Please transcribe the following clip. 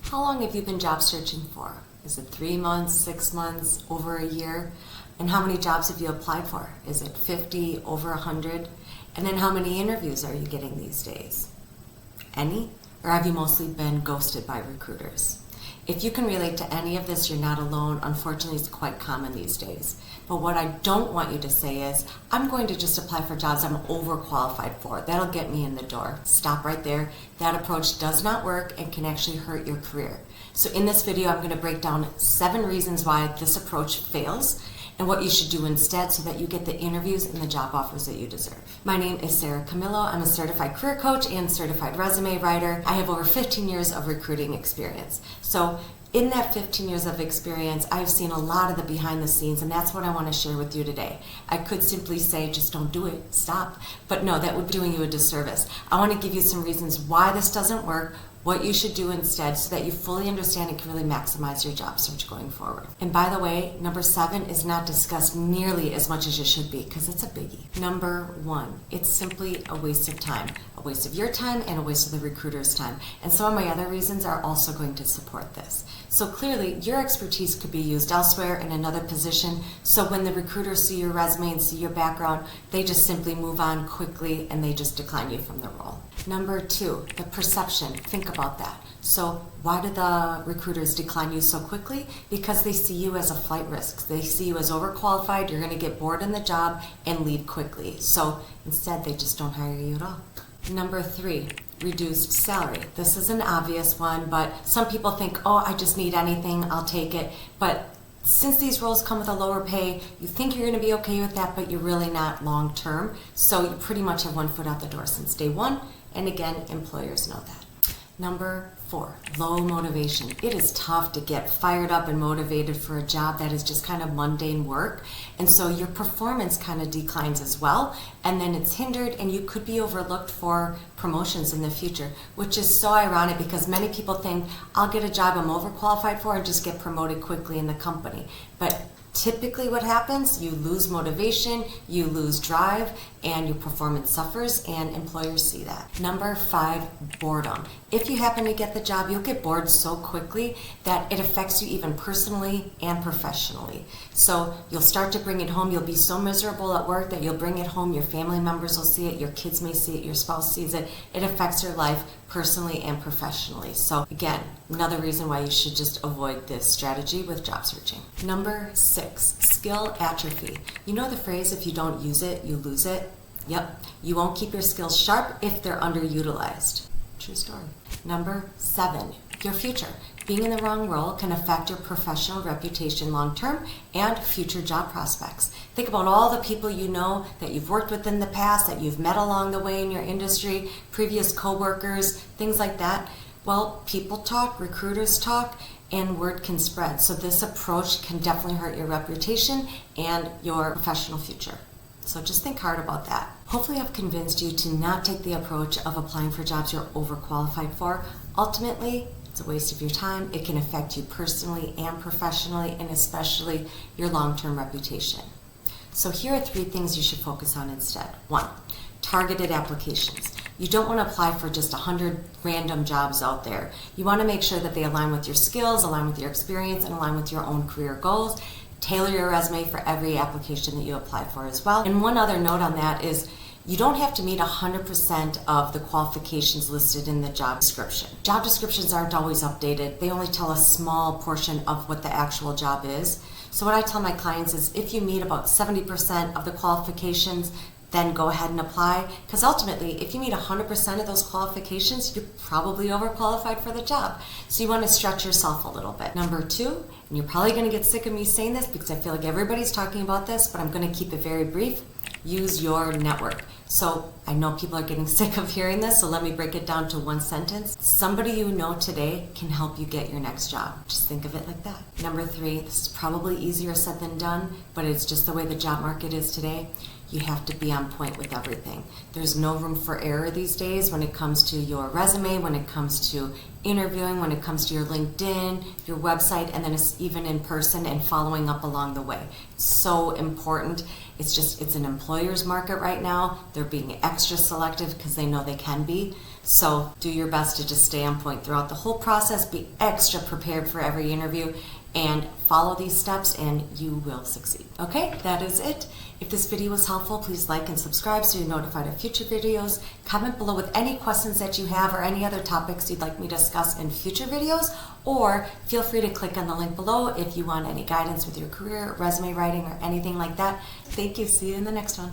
How long have you been job searching for? Is it 3 months, 6 months, over a year? And how many jobs have you applied for? Is it 50, over 100? And then how many interviews are you getting these days? Any? Or have you mostly been ghosted by recruiters? If you can relate to any of this, you're not alone. Unfortunately, it's quite common these days. But what I don't want you to say is, I'm going to just apply for jobs I'm overqualified for. That'll get me in the door. Stop right there. That approach does not work and can actually hurt your career. So in this video, I'm going to break down 7 reasons why this approach fails and what you should do instead so that you get the interviews and the job offers that you deserve. My name is Sarah Camillo. I'm a certified career coach and certified resume writer. I have over 15 years of recruiting experience. So in that 15 years of experience, I've seen a lot of the behind the scenes, and that's what I want to share with you today. I could simply say, just don't do it, stop. But no, that would be doing you a disservice. I want to give you some reasons why this doesn't work, what you should do instead so that you fully understand and can really maximize your job search going forward. And by the way, number 7 is not discussed nearly as much as it should be because it's a biggie. Number 1, it's simply a waste of time. A waste of your time and a waste of the recruiter's time. And some of my other reasons are also going to support this. So clearly, your expertise could be used elsewhere in another position. So when the recruiters see your resume and see your background, they just simply move on quickly and they just decline you from the role. Number 2, the perception. Think about that. So why do the recruiters decline you so quickly? Because they see you as a flight risk. They see you as overqualified. You're going to get bored in the job and leave quickly. So instead, they just don't hire you at all. Number 3, reduced salary. This is an obvious one, but some people think, oh, I just need anything, I'll take it. But since these roles come with a lower pay, you think you're going to be okay with that, but you're really not long term. So you pretty much have one foot out the door since day one. And again, employers know that. Number 4, low motivation. It is tough to get fired up and motivated for a job that is just kind of mundane work. And so your performance kind of declines as well. And then it's hindered and you could be overlooked for promotions in the future, which is so ironic because many people think I'll get a job I'm overqualified for and just get promoted quickly in the company. But typically what happens, you lose motivation, you lose drive, and your performance suffers, and employers see that. Number 5, boredom. If you happen to get the job, you'll get bored so quickly that it affects you even personally and professionally. So you'll start to bring it home. You'll be so miserable at work that you'll bring it home. Your family members will see it. Your kids may see it. Your spouse sees it. It affects your life personally and professionally. So again, another reason why you should just avoid this strategy with job searching. Number 6, skill atrophy. You know the phrase, if you don't use it, you lose it? Yep, you won't keep your skills sharp if they're underutilized. True story. Number 7, your future. Being in the wrong role can affect your professional reputation long-term and future job prospects. Think about all the people you know that you've worked with in the past, that you've met along the way in your industry, previous coworkers, things like that. Well, people talk, recruiters talk, and word can spread. So this approach can definitely hurt your reputation and your professional future. So just think hard about that. Hopefully I've convinced you to not take the approach of applying for jobs you're overqualified for. Ultimately, it's a waste of your time. It can affect you personally and professionally, and especially your long-term reputation. So here are 3 things you should focus on instead. 1, targeted applications. You don't want to apply for just 100 random jobs out there. You want to make sure that they align with your skills, align with your experience, and align with your own career goals. Tailor your resume for every application that you apply for as well. And one other note on that is you don't have to meet 100% of the qualifications listed in the job description. Job descriptions aren't always updated. They only tell a small portion of what the actual job is. So what I tell my clients is if you meet about 70% of the qualifications, then go ahead and apply. Because ultimately, if you meet 100% of those qualifications, you're probably overqualified for the job. So you want to stretch yourself a little bit. Number 2, and you're probably going to get sick of me saying this because I feel like everybody's talking about this, but I'm going to keep it very brief. Use your network. So I know people are getting sick of hearing this, so let me break it down to one sentence. Somebody you know today can help you get your next job. Just think of it like that. Number 3, this is probably easier said than done, but it's just the way the job market is today. You have to be on point with everything. There's no room for error these days when it comes to your resume, when it comes to interviewing, when it comes to your LinkedIn, your website, and then it's even in person and following up along the way. It's so important. It's an employer's market right now. They're being extra selective because they know they can be. So do your best to just stay on point throughout the whole process, be extra prepared for every interview, and follow these steps and you will succeed. Okay, that is it. If this video was helpful, please like and subscribe so you're notified of future videos. Comment below with any questions that you have or any other topics you'd like me to discuss in future videos, or feel free to click on the link below if you want any guidance with your career, resume writing, or anything like that. Thank you. See you in the next one.